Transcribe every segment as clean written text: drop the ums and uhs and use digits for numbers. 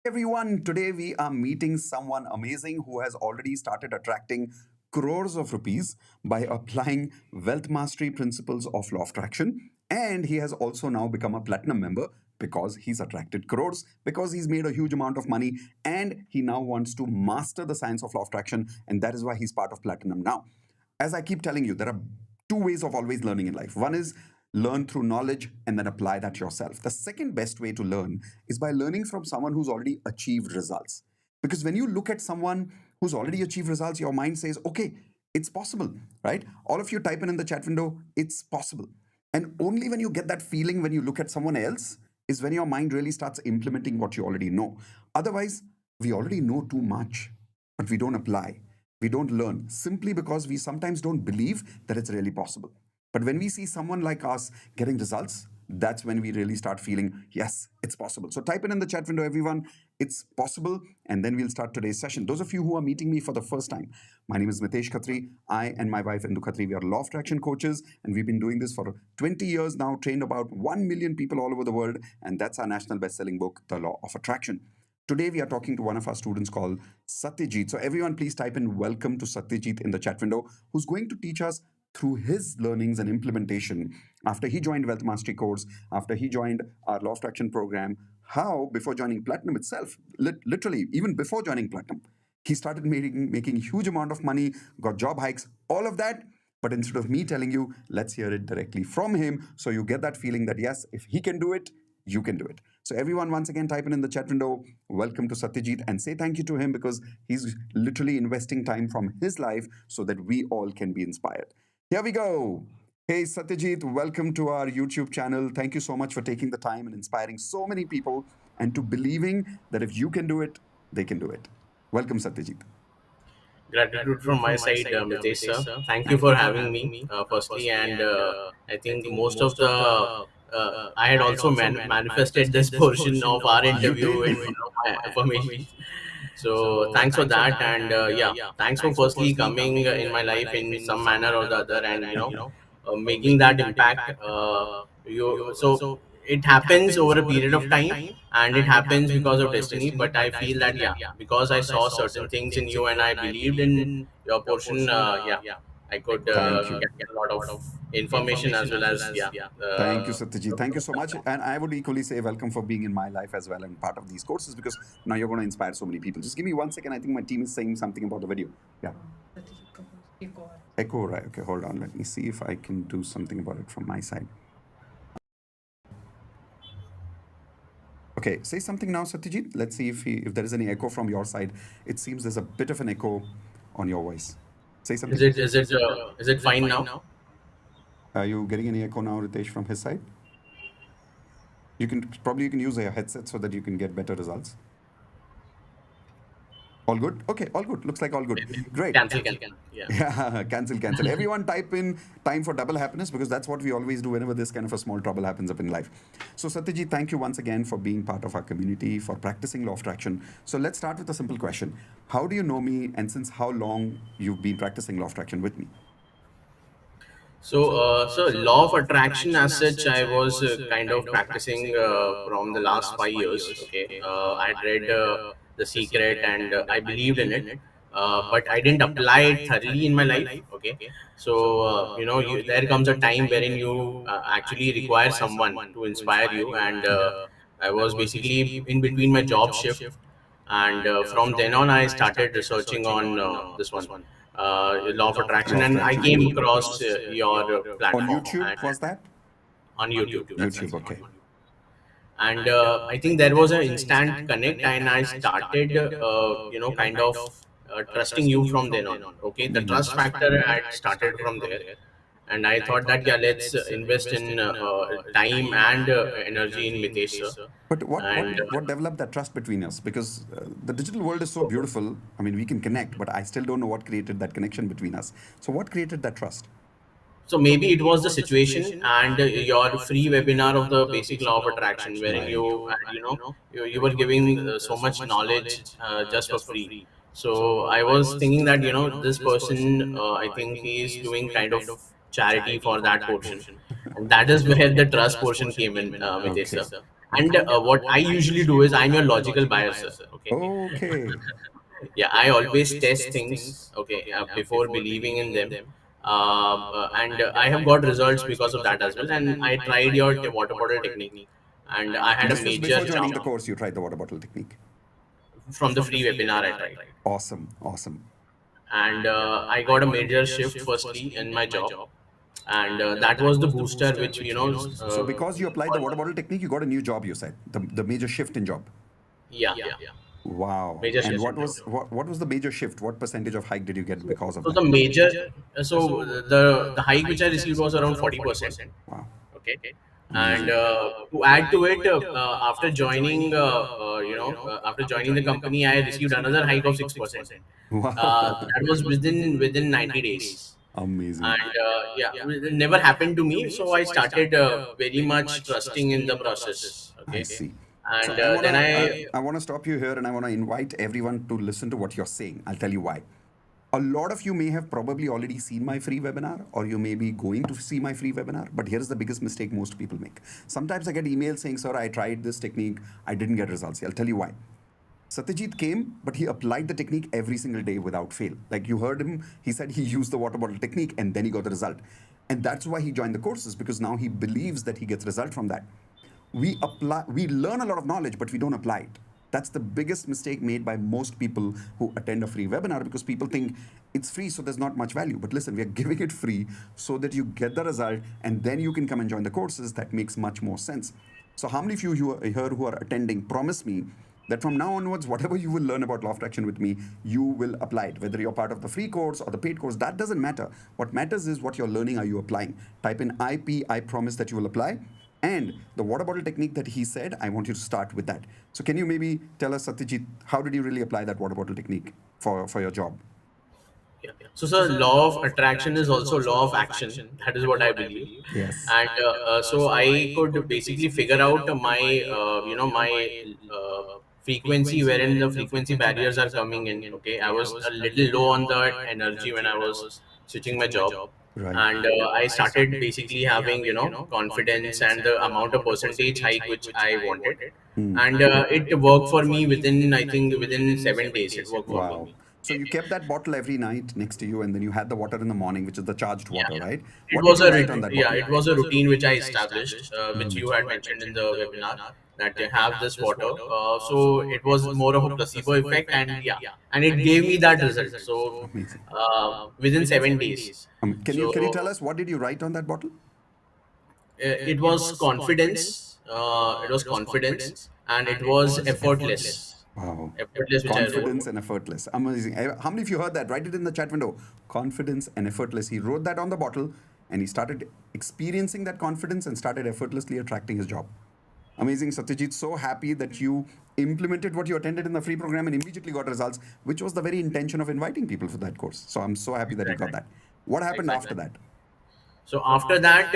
Everyone, today we are meeting someone amazing who has already started attracting crores of rupees by applying wealth mastery principles of law of attraction. And he has also now become a platinum member because he's attracted crores, because he's made a huge amount of money, and he now wants to master the science of law of attraction. And that is why he's part of platinum now. As I keep telling you, there are two ways of always learning in life. One is learn through knowledge and then apply that yourself. The second best way to learn is by learning from someone who's already achieved results. Because when you look at someone who's already achieved results, your mind says, okay, it's possible, right? All of you type in the chat window, it's possible. And only when you get that feeling when you look at someone else is when your mind really starts implementing what you already know. Otherwise, we already know too much, but we don't apply. We don't learn simply because we sometimes don't believe that it's really possible. But when we see someone like us getting results, that's when we really start feeling, yes, it's possible. So type it in the chat window, everyone. It's possible. And then we'll start today's session. Those of you who are meeting me for the first time, my name is Mitesh Khatri. I and my wife, Indu Khatri, we are law of attraction coaches. And we've been doing this for 20 years now, trained about 1 million people all over the world. And that's our national best-selling book, The Law of Attraction. Today, we are talking to one of our students called Satyajit. So, everyone, please type in welcome to Satyajit in the chat window, who's going to teach us through his learnings and implementation after he joined Wealth Mastery course, after he joined our Law of Attraction program, how before joining Platinum itself, literally, even before joining Platinum, he started making huge amount of money, got job hikes, all of that. But instead of me telling you, let's hear it directly from him. So you get that feeling that, yes, if he can do it, you can do it. So everyone, once again, type in the chat window, welcome to Satyajit, and say thank you to him because he's literally investing time from his life so that we all can be inspired. Here we go. Hey, Satyajit, welcome to our YouTube channel. Thank you so much for taking the time and inspiring so many people and to believing that if you can do it, they can do it. Welcome, Satyajit. Gratitude from my side, Mitesh sir. Thank you for having me, firstly. And I think most of the I had also manifested this portion of our You interview in did. one of my affirmations. So thanks for that, and yeah, thanks for firstly coming in my life in some manner or the other, and making that impact. So it happens over a period of time, and it happens because of destiny. But I feel that, yeah, because I saw certain things in you and I believed in your portion. Yeah, I could Thank you. get a lot of information as well as, yeah. Thank you, Satyajit. Thank you so much. And I would equally say welcome for being in my life as well and part of these courses because now you're going to inspire so many people. Just give me 1 second. I think my team is saying something about the video. Yeah. Echo, right? Okay, hold on. Let me see if I can do something about it from my side. Okay, say something now, Satyajit. Let's see if there is any echo from your side. It seems there's a bit of an echo on your voice. Say Is something. it fine now? Are you getting any echo now, Ritesh, from his side? You can use a headset so that you can get better results. All good? Okay, all good. Looks like all good. Maybe Great. cancel. Yeah. Yeah, cancel. Everyone type in time for double happiness because that's what we always do whenever this kind of a small trouble happens up in life. So, Satyajit, thank you once again for being part of our community, for practicing law of attraction. So, let's start with a simple question. How do you know me, and since how long you've been practicing law of attraction with me? So law of attraction as such, I was kind of practicing from the last 5 years. Okay, I had read The Secret and I believed in it, but I didn't apply it thoroughly in my life. Okay, so there comes a time wherein you actually require someone to inspire you, and I was basically in between my job shift, and from then on I started researching on this one, law of attraction, Law of and I attraction. came across your On platform YouTube, and was that? on YouTube. That's YouTube, right. okay. And I think there was an instant connect, and I started kind of trusting you from then on. Okay, the trust factor had started from there, and I thought that, yeah, let's invest in time and energy in Mitesh sir. But what what And what developed that trust between us? Because the digital world is so beautiful. I mean, we can connect, but I still don't know what created that connection between us. So, what created that trust? So maybe it was the situation and your free webinar of the basic law of attraction, wherein Right. you were giving so much knowledge just for free. So I was thinking that, this person, I think he is doing kind of charity for that portion, and that is where the trust portion came in, Mitesh Okay. sir. And what I usually do is, I'm your logical buyer, sir. Okay. Okay. Yeah, I always test things, okay, before believing in them. And I have got results because of that as well. And I tried your water bottle technique, and I had a This was major before joining jump the course, you tried the water bottle technique. from the free webinar I tried. Awesome. Awesome. And I got a major shift firstly in my job, and that was the booster which, So because you applied the water got- bottle technique, you got a new job, you said. The major shift in job. yeah, yeah, Wow. major And shift what in job. was what was the major shift? What percentage of hike did you get because of So that? the major, the hike which I received was around 40%. Wow. Okay. And Amazing. to add to it, after joining the company, I received another hike of 6%. Wow. That was within 90 days. Amazing. And yeah, it never happened to me, so I started very much trusting in the process. I Okay. see. So And I then wanna I I wanna stop you here and I wanna invite everyone to listen to what you're saying. I'll tell you why. A lot of you may have probably already seen my free webinar, or you may be going to see my free webinar. But here's the biggest mistake most people make. Sometimes I get emails saying, "Sir, I tried this technique, I didn't get results." I'll tell you why. Satyajit came, but he applied the technique every single day without fail. Like you heard him, he said he used the water bottle technique and then he got the result. And that's why he joined the courses, because now he believes that he gets result from that. We learn a lot of knowledge, but we don't apply it. That's the biggest mistake made by most people who attend a free webinar, because people think it's free, so there's not much value. But listen, we are giving it free so that you get the result and then you can come and join the courses. That makes much more sense. So how many of you here who are attending promise me that from now onwards, whatever you will learn about law of attraction with me, you will apply it? Whether you're part of the free course or the paid course, that doesn't matter. What matters is what you're learning, are you applying? Type in IP, I promise that you will apply. And the water bottle technique that he said, I want you to start with that. So can you maybe tell us, Satyajit, how did you really apply that water bottle technique for your job? Yeah. So, sir, law of attraction is also law of action. That is what I believe. Yes. And so I could basically figure out my, my frequency, wherein the frequency barriers are coming in. Okay, I was a little low on that energy when I was switching my job, Right. and I started basically having, confidence and the amount of percentage hike which I wanted, Hmm. and it worked for me within, I think, within 7 days. It worked for me. Wow. So you kept that bottle every night next to you, and then you had the water in the morning, which is the charged Yeah, water, yeah. right? It What did was you a write on that yeah, bottle? it was a routine which I established, which Hmm. you had mentioned in the webinar, that they have this water. So it was more of a placebo effect, and yeah, and it gave me that result. So Amazing. within 7 days. Can you So tell us what did you write on that bottle? it was confidence. It was confidence, and it was effortless. Wow. Effortless, which I wrote. Confidence and effortless. Amazing. How many of you heard that? Write it in the chat window. Confidence and effortless. He wrote that on the bottle and he started experiencing that confidence and started effortlessly attracting his job. Amazing, Satyajit. So happy that you implemented what you attended in the free program and immediately got results, which was the very intention of inviting people for that course. So I'm so happy that you got Exactly. that. What happened Exactly. after that? So after that,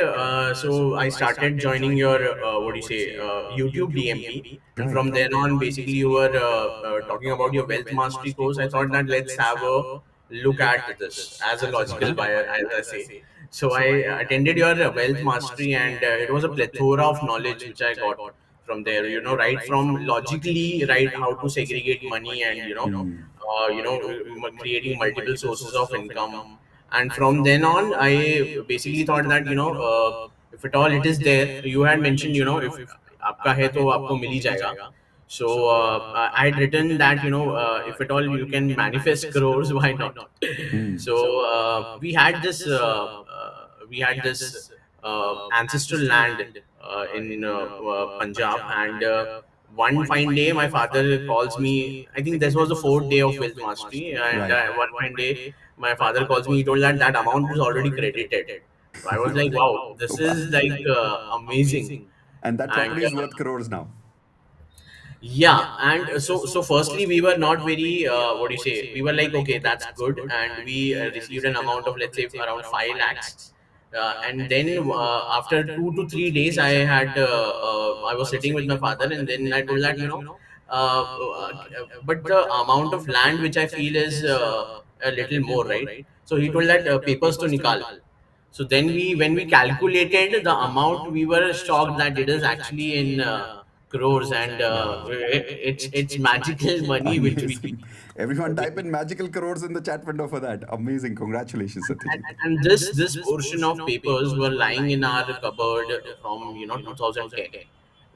so I started joining your, what do you say, YouTube DMP, and Right. from then on, basically you were talking about your wealth mastery course. I thought that let's have a look at this as a logical buyer, as I say. So I attended your wealth mastery, and it was a plethora of knowledge which I got from there. Right from logically, right, how to segregate money, and Hmm. creating multiple sources of income. And from then on, I basically thought that, if at all it is there, you had mentioned, if आपका है तो आपको मिल ही जाएगा. So I had written that, if at all you can manifest crores, why not? Hmm. So we had this ancestral land in Punjab, and one fine day my father calls me. I think this was the fourth day of wealth mastery, and Right. one fine day my father calls me. He told that that amount is already credited. So I was like, wow, this is like amazing. And that And property is worth crores now. yeah, and so firstly we were not very, what do you say, we were like, okay, that's good, and we received an amount of, let's say, around 5 lakhs. And then after 2 to 3 days, I was sitting with my father, and then I told that, but the amount of land which I feel is a little more, right? So he told that papers to nikal. So then when we calculated the amount, we were shocked that it is actually in Crores, and Wow. it's magical money which we Amazing. Everyone type which- in magical crores in the chat window for that. Amazing. Congratulations, Satyajit. and this portion of papers were lying in our cupboard from 2010.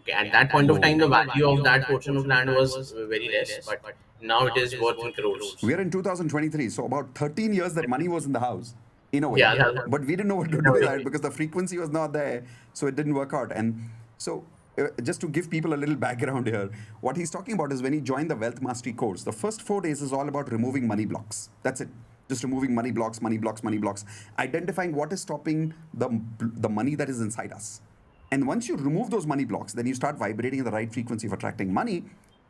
Okay, at that point of time, the Whoa. value of that portion of land was very less, but now it is worth in crores. We are in 2023, so about 13 years that money was in the house, in a way. Yeah, that was But we didn't know what to do with that because the frequency was not there, so it didn't work out. And so, just to give people a little background here, what he's talking about is when he joined the Wealth Mastery course, the first 4 days is all about removing money blocks. That's it. Just removing money blocks, money blocks, money blocks, identifying what is stopping the money that is inside us. And once you remove those money blocks, then you start vibrating at the right frequency of attracting money.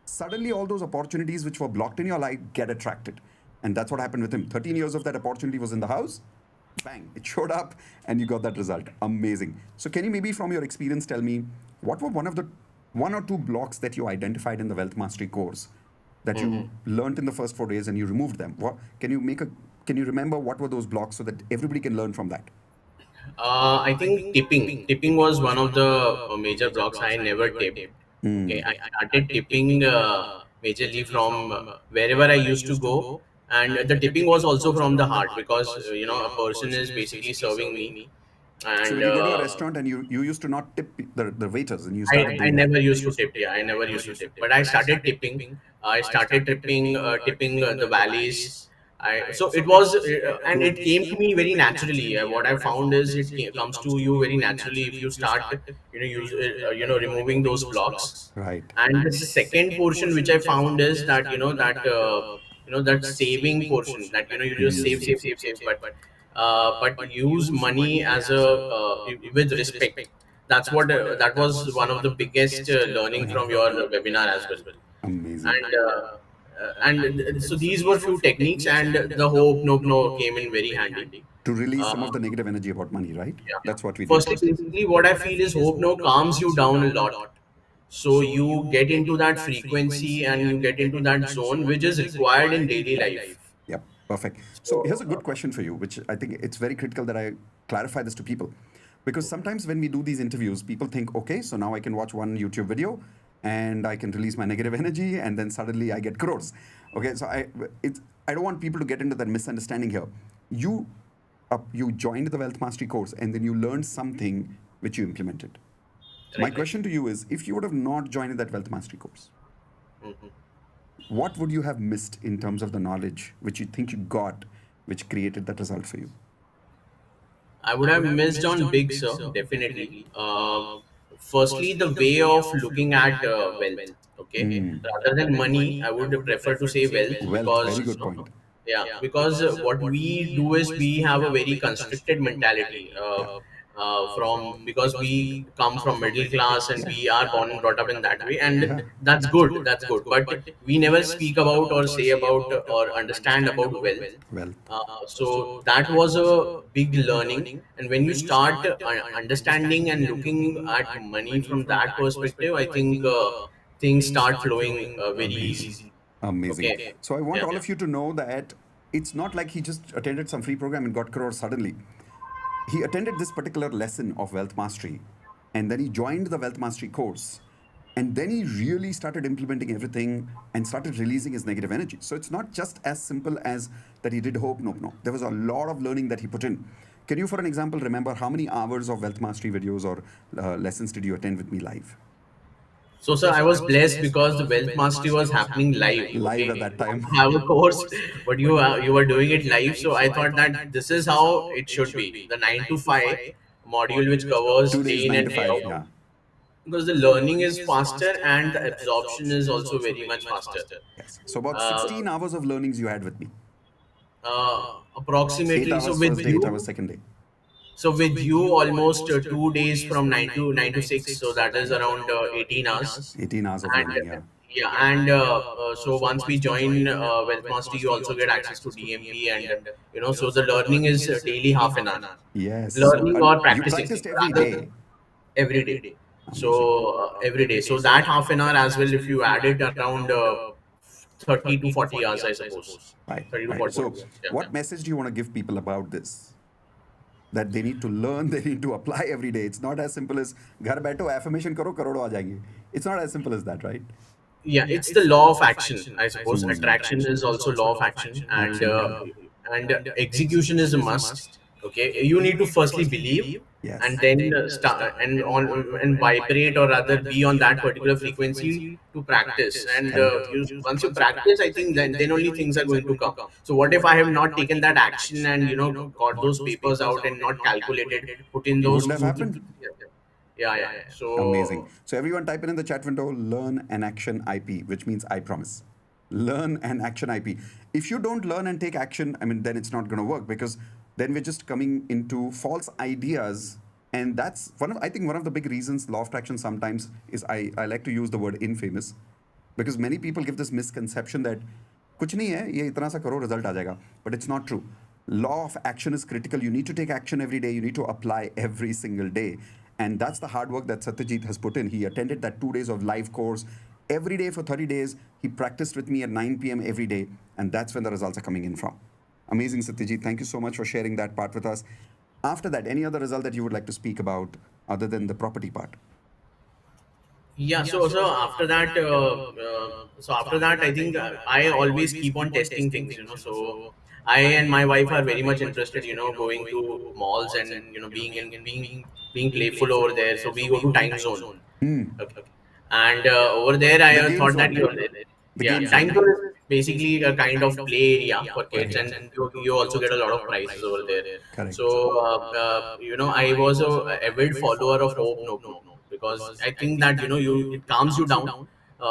Suddenly, all those opportunities which were blocked in your life get attracted. And that's what happened with him. 13 years of that opportunity was in the house. Bang, it showed up and you got that result. Amazing. So, can you maybe from your experience tell me what were one or two blocks that you identified in the Wealth Mastery course that you learned in the first 4 days and you removed them? What can you remember what were those blocks so that everybody can learn from that? I think tipping. Tipping was one of the major blocks I never tipped. Okay, I started tipping majorly from wherever I used to go, and the tipping was also from the heart because a person is basically serving me, So and when you go to a restaurant and you used to not tip the waiters and you started I doing that. never used to tip. Yeah, I never used to tip. But I started tipping. I started tipping the valleys. So it was, and it came to me very naturally. What I found is comes to you very naturally if you start, removing those blocks. Right. And the second portion which I found is that that saving portion, that you just save, save, save, save, but use money as a with respect. That's what that was one of the biggest learning from your webinar as well. Amazing. And so these were few techniques, and the hope no came in very handy. To release some uh, of the negative energy about money, right? yeah. That's what we did. Firstly, basically, what I feel is hope now calms you down a lot. So you get into that frequency and you get into that zone which is required in daily life. Yep, perfect. So here's a So good question for you, which I think it's very critical that I clarify this to people. Because sometimes when we do these interviews, people think, okay, so now I can watch one YouTube video and I can release my negative energy and then suddenly I get crores. Okay, so I don't want people to get into that misunderstanding here. You you joined the Wealth Mastery course and then you learned something which you implemented. My right. question to you is, if you would have not joined that Wealth Mastery course, what would you have missed in terms of the knowledge which you think you got, which created that result for you? I would have missed on big, sir, definitely. Firstly, the way of looking at wealth. Okay, rather than money, I would prefer to say wealth Wealth, because very good point. yeah, because what we do is we have a very constricted mentality. Yeah. From because we come from middle class and Yeah. we are born and brought up in that way, and Yeah. that's good. That's good. But we never speak about or say about or understand about wealth. Wealth. So that was a big learning, and when you start understanding and looking at money from that perspective, I think things start flowing very Amazing. easily. Amazing. Okay. So I want Yeah. all of you to know that it's not like he just attended some free program and got crores suddenly. He attended this particular lesson of wealth mastery and then he joined the wealth mastery course and then he really started implementing everything and started releasing his negative energy. So it's not just as simple as that he did hope. No. There was a lot of learning that he put in. Can you, for an example, remember how many hours of wealth mastery videos or lessons did you attend with me live? So, sir, I was blessed because the wealth mastery was happening live. Live Okay, at that you time. have a course, but you were doing it live. So I thought that this is how it should be. The 9 to 5 module which covers 2 days, day in nine and to day five. out, Yeah. because the learning is faster and the absorption is also very much faster. Yes. So about Uh, 16 hours of learnings you had with me. 8 Approximately. hours first day, 8 hours second day. So with you, almost 2 days from 9 to 6. So that is around 18 hours. 18 hours of And learning, yeah. yeah, and so once we join Wealth Mastery, you also get access to DMP, and so the learning is daily half an hour, Yes. So learning or you practicing practiced every rather than day. every day. So Amazing. every day. So that half an hour as well, if you add it around 30 to 40 hours, I suppose. Right, 30 to right. 40 So hours. Yeah. what message do you want to give people about this? that they need to learn, they need to apply every day. It's not as simple as घर बैठो affirmation करो करोड़ों आ जाएंगे. It's not as simple as that, right? Yeah, it's the law of action, I suppose. Hmm. Attraction is also law of action, Absolutely. and execution is a must. Okay, you need to firstly believe, and Yes. then start and on and vibrate, or rather be on that particular frequency to practice. And Correct. once you practice, I think then only things are going to come. So what if I have not taken that action and got those papers out and not calculated, put in It those wouldn't have 2 to 3. happened. Yeah. Amazing. So So everyone type it in the chat window, learn an action IP, which means I promise. Learn an action IP. If you don't learn and take action, I mean, then it's not going to work, because then we're just coming into false ideas. And that's I think one of the big reasons law of attraction sometimes is, I like to use the word infamous, because many people give this misconception that कुछ नहीं है ये इतना सा करो result आ जाएगा, but it's not true. Law of action is critical. You need to take action every day. You need to apply every single day, and that's the hard work that Satyajit has put in. He attended that 2 days of live course every day for 30 days. He practiced with me at 9 p.m. every day, and that's when the results are coming in from. Amazing, Satyajit. Thank you so much for sharing that part with us. After that, any other result that you would like to speak about other than the property part? yeah, so after that, I think I always keep on testing things. So I and my wife are very much interested. Going to malls and being playful over there. So we go to time zone. Hmm. Okay. And over there, I The game thought that zone. The yeah, game time zone. zone is basically a kind of play area for kids, and you also get a lot of prizes over there. So Correct. I was a avid follower of Hope Notebook, because I think that it calms you down.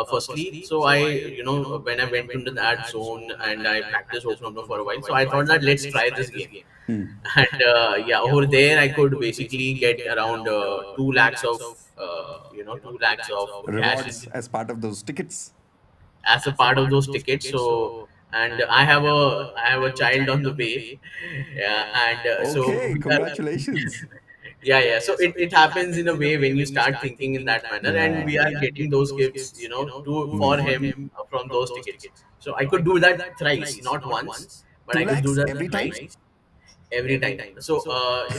Firstly, so I when I went into that zone and I practiced Hope Notebook for a while, so I thought that let's try this game. Hmm. And yeah, over there I could basically get around 2 lakhs of 2 lakhs of cash Rewards as part of those tickets. as a part of those tickets. So, and I have a child on the way. Yeah, and so Okay, we are, congratulations. yeah. So it happens in a way when you start thinking in that manner, and Yeah. we are getting those gifts to for him from those tickets. So I could do that thrice, not once, but I 2 could do lakhs that every time? thrice every time. So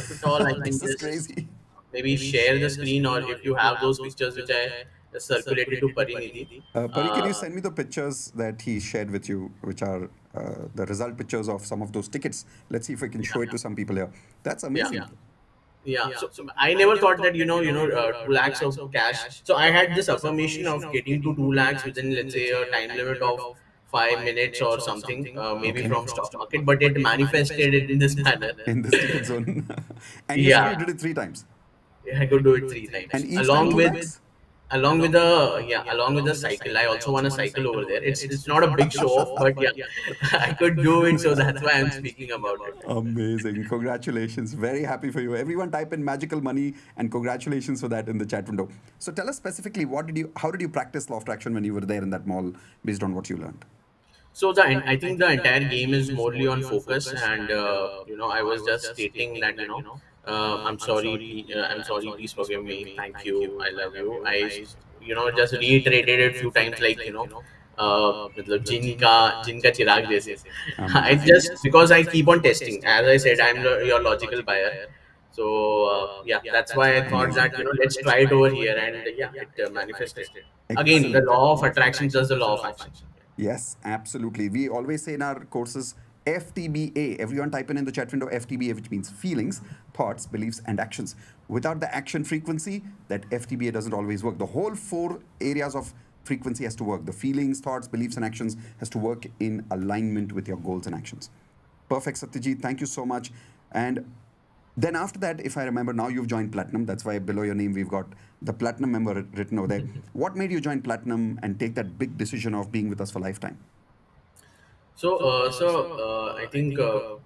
if at all I can This is just crazy. maybe share the screen, or if you have those pictures which I circulated to Parinidhi. Pari, can you send me the pictures that he shared with you, which are the result pictures of some of those tickets? Let's see if we can show it to some people here. That's Yeah. amazing. So I never thought that 2 lakhs of cash. So I had this affirmation of getting to 2 lakhs within, let's say, a time limit of 5 minutes or something, maybe Okay. from stock market, but it manifested it in this manner. In this ticket zone. And you said you Yeah, did it 3 times. I could do it 3 times And each time 2 lakhs? along with the cycle. I also want a cycle over there. It's not a big show off, but yeah, I could do it. So that's why I'm speaking about it. Amazing. Congratulations. Very happy for you. Everyone type in magical money and congratulations for that in the chat window. So tell us specifically, how did you practice law of attraction when you were there in that mall based on what you learned? So I think the entire game is morely on focus, and I was just stating that I'm sorry, please forgive me, thank you, I love you. Just reiterated it few times, like मतलब जिन का चिराग जैसे. I Amazing. just, because I keep on testing. As I said, I'm your logical buyer. So yeah, that's why I thought Amazing. that let's try it over here, and yeah, it manifested. Again, the Excellent. law of attraction does the law of action. Yes, absolutely. We always say in our courses FTBA. Everyone type in the chat window FTBA, which means feelings, thoughts, beliefs, and actions. Without the action frequency, that FTBA doesn't always work. The whole 4 areas of frequency has to work. The feelings, thoughts, beliefs, and actions has to work in alignment with your goals and actions. Perfect, Satyajit. Thank you so much. And then after that, if I remember, now you've joined Platinum. That's why below your name we've got the Platinum member written over there. What made you join Platinum and take that big decision of being with us for lifetime? I think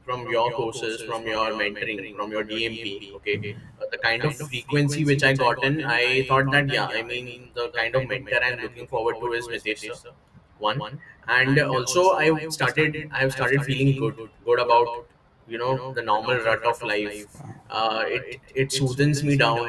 from your courses, from your mentoring, from your DMP, okay, the kind of frequency which I got in, I thought that yeah, I mean the kind of mentor I'm looking forward to is Mitesh sir, one, and also I've started feeling good about the normal rut of life. Wow. It soothes me down.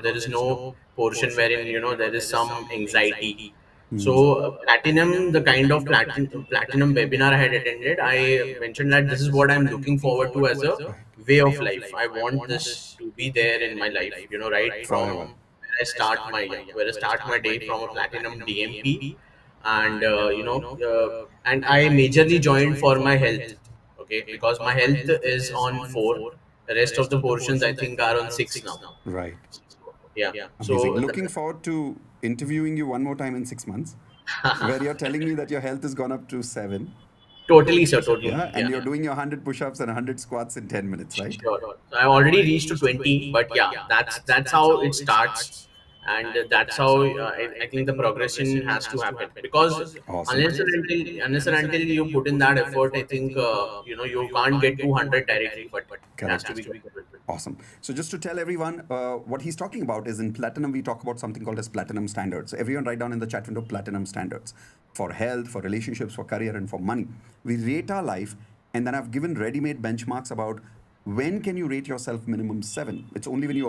There is no portion wherein there is some anxiety. So platinum, the kind of platinum webinar I had attended, I mentioned that this is what I'm looking forward to as a Right. way of life. I want this to be there in my life. Right from Forever. where I start my day from a platinum DMP, and and I majorly joined for my health. Okay, because my health is on 4. The rest of the portions I think are on 6 now. Right. Yeah. Amazing. So Looking forward to interviewing you one more time in 6 months, where you're telling me that your health has gone up to 7. totally, sir. Totally. Yeah. And Yeah. you're doing your 100 push ups and 100 squats in 10 minutes, right? Sure. So I've already reached to 20, but yeah, that's how it starts, and that's how I think the progression has to happen, because Awesome. unless and until you put in that effort, I think you can't get to 100 directly, but it has Correct. to be gradual. Awesome. So just to tell everyone, what he's talking about is in platinum, we talk about something called as platinum standards. Everyone write down in the chat window platinum standards for health, for relationships, for career, and for money. We rate our life, and then I've given ready-made benchmarks about when can you rate yourself minimum 7. It's only when you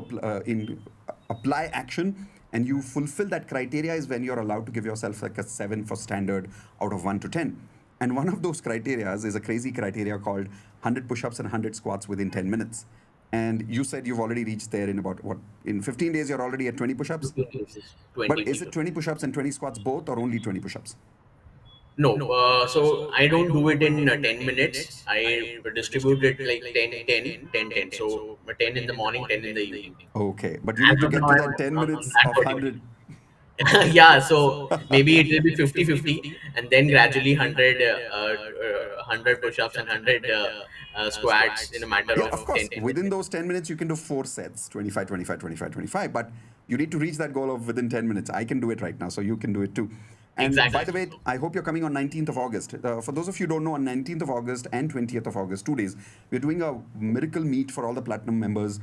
apply action and you fulfill that criteria is when you're allowed to give yourself like a 7 for standard out of 1 to 10. And one of those criteria is a crazy criteria called 100 push-ups and 100 squats within 10 minutes. And you said you've already reached there in about what? In 15 days, you're already at 20 push-ups? 20. But is it 20 push-ups and 20 squats both or only 20 push-ups? No, so I don't do it in 10 minutes. I distribute it like 10, 10, 10, 10. So 10 in the morning, 10 in the evening. Okay, but you need As to of get now, to I'm that 10 on minutes that of particular. 100. Yeah, so maybe it will be 50-50, and then gradually 100 push-ups and 100 squats in a matter Yeah, of of 10 course. minutes. Within those 10 minutes, you can do 4 sets 25, 25, 25, 25. But you need to reach that goal of within 10 minutes. I can do it right now, so you can do it too. And by Exactly. the way, I hope you're coming on 19th of August. For those of you who don't know, on 19th of August and 20th of August, 2 days, we're doing a miracle meet for all the platinum members.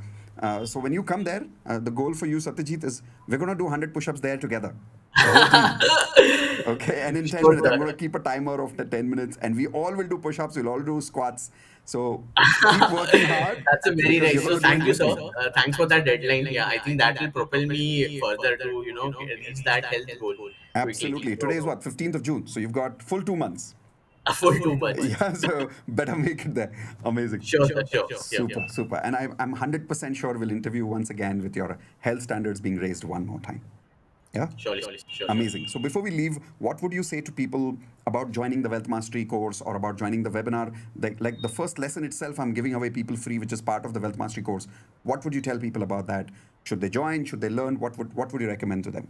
So when you come there, the goal for you, Satyajit, is we're going to do 100 push-ups there together, the whole team. Okay, and in 10 Sure, minutes, I'm going sir. to keep a timer of the 10 minutes, and we all will do push ups, we'll all do squats. So keep working hard That's a very because you're nice. going So to do it thank you, with sir. me. Thanks for that deadline. Yeah, I think that will propel me further to reach that health goal quickly. Absolutely. Today is So what, 15th of June. So you've got full 2 months. a full 2 months. Yeah, so better make it there. Amazing. Sure, sir. Sure. Yeah. Super, super. And I'm 100% sure we'll interview once again with your health standards being raised one more time. Yeah? Surely. Sure. Amazing. So before we leave, what would you say to people about joining the Wealth Mastery course or about joining the webinar? Like the first lesson itself, I'm giving away people free, which is part of the Wealth Mastery course. What would you tell people about that? Should they join? Should they learn? What would you recommend to them?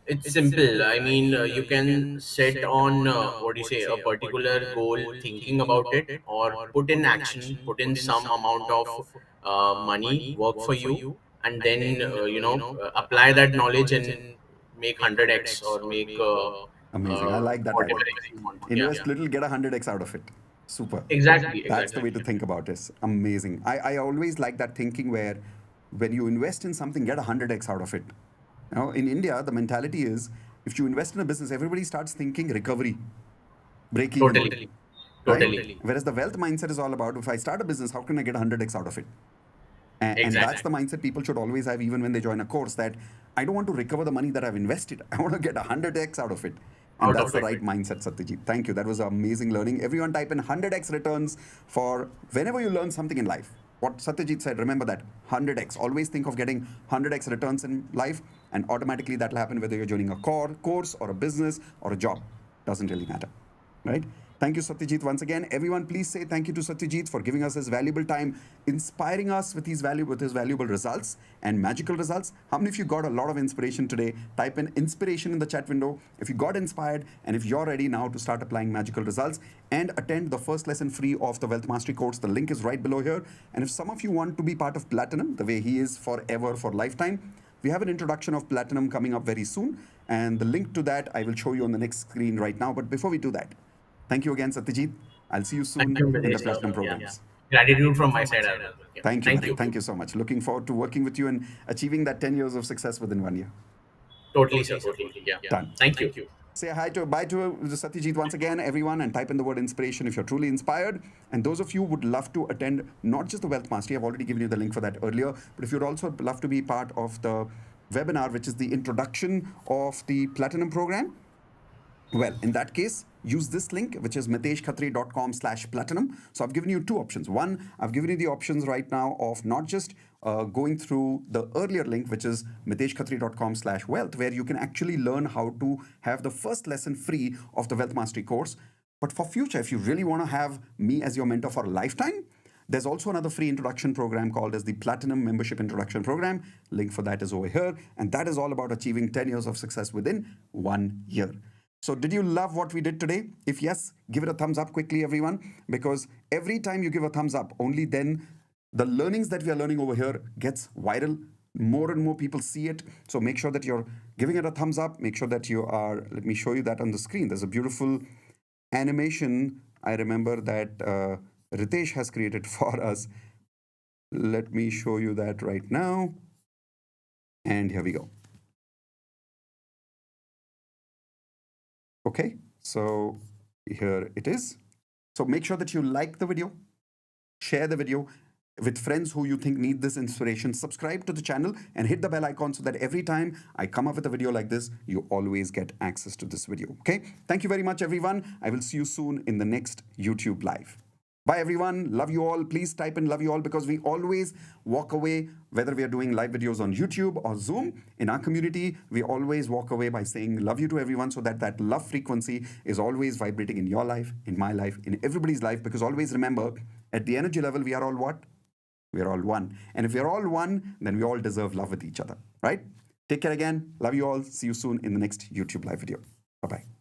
It's simple. I mean, you can set on what do you say, a particular goal, thinking about it, or put in action, put in some amount of money, work for you, and then apply that knowledge and make 100x or make Amazing. I like that whatever idea. X you want. Yeah. Invest little, get 100x out of it. Super. Exactly. That's the Exactly. way to think about it. Amazing. I always like that thinking where when you invest in something, get 100x out of it. In India, the mentality is if you invest in a business, everybody starts thinking recovery, break even, Totally. right? Totally. Whereas the wealth mindset is all about if I start a business, how can I get 100x out of it? And that's the Exactly. mindset people should always have, even when they join a course, that I don't want to recover the money that I've invested. I want to get 100x out of it. And Out that's of the it. right mindset, Satyajit. Thank you. That was amazing learning. Everyone type in 100x returns for whenever you learn something in life. What Satyajit said, remember that 100x. Always think of getting 100x returns in life, and automatically that will happen whether you're joining a course or a business or a job. Doesn't really matter, right? Thank you, Satyajit, once again. Everyone, please say thank you to Satyajit for giving us his valuable time, inspiring us with his valuable results and magical results. How many of you got a lot of inspiration today? Type in inspiration in the chat window if you got inspired and if you're ready now to start applying magical results and attend the first lesson free of the Wealth Mastery course. The link is right below here. And if some of you want to be part of Platinum, the way he is forever, for lifetime, we have an introduction of Platinum coming up very soon. And the link to that I will show you on the next screen right now. But before we do that, thank you again, Satyajit. I'll see you Thank you, soon in the Mitesh, sir. Platinum Yeah. programs. Gratitude from my side as well. Yeah. Thank you, Thank buddy. you. Thank you so much. Looking forward to working with you and achieving that 10 years of success within 1 year. Totally, sir. Totally. Yeah. Done. Thank you. Say bye to Satyajit once again, everyone, and type in the word inspiration if you're truly inspired. And those of you who would love to attend not just the Wealth Mastery, I've already given you the link for that earlier, but if you'd also love to be part of the webinar, which is the introduction of the Platinum program, well, in that case, use this link, which is miteshkhatri.com/platinum. So I've given you two options. One, I've given you the options right now of not just going through the earlier link, which is miteshkhatri.com/wealth, where you can actually learn how to have the first lesson free of the Wealth Mastery course. But for future, if you really want to have me as your mentor for a lifetime, there's also another free introduction program called as the Platinum Membership Introduction Program. Link for that is over here. And that is all about achieving 10 years of success within 1 year. So did you love what we did today? If yes, give it a thumbs up quickly, everyone, because every time you give a thumbs up, only then the learnings that we are learning over here gets viral. More and more people see it. So make sure that you're giving it a thumbs up. Make sure that you are, let me show you that on the screen. There's a beautiful animation I remember that Ritesh has created for us. Let me show you that right now. And here we go. Okay, so here it is. So make sure that you like the video, share the video with friends who you think need this inspiration. Subscribe to the channel and hit the bell icon so that every time I come up with a video like this, you always get access to this video. Okay, thank you very much, everyone. I will see you soon in the next YouTube Live. Bye, everyone. Love you all. Please type in love you all, because we always walk away, whether we are doing live videos on YouTube or Zoom. In our community, we always walk away by saying love you to everyone, so that that love frequency is always vibrating in your life, in my life, in everybody's life. Because always remember, at the energy level, we are all what? We are all one. And if we are all one, then we all deserve love with each other, right? Take care again. Love you all. See you soon in the next YouTube Live video. Bye-bye.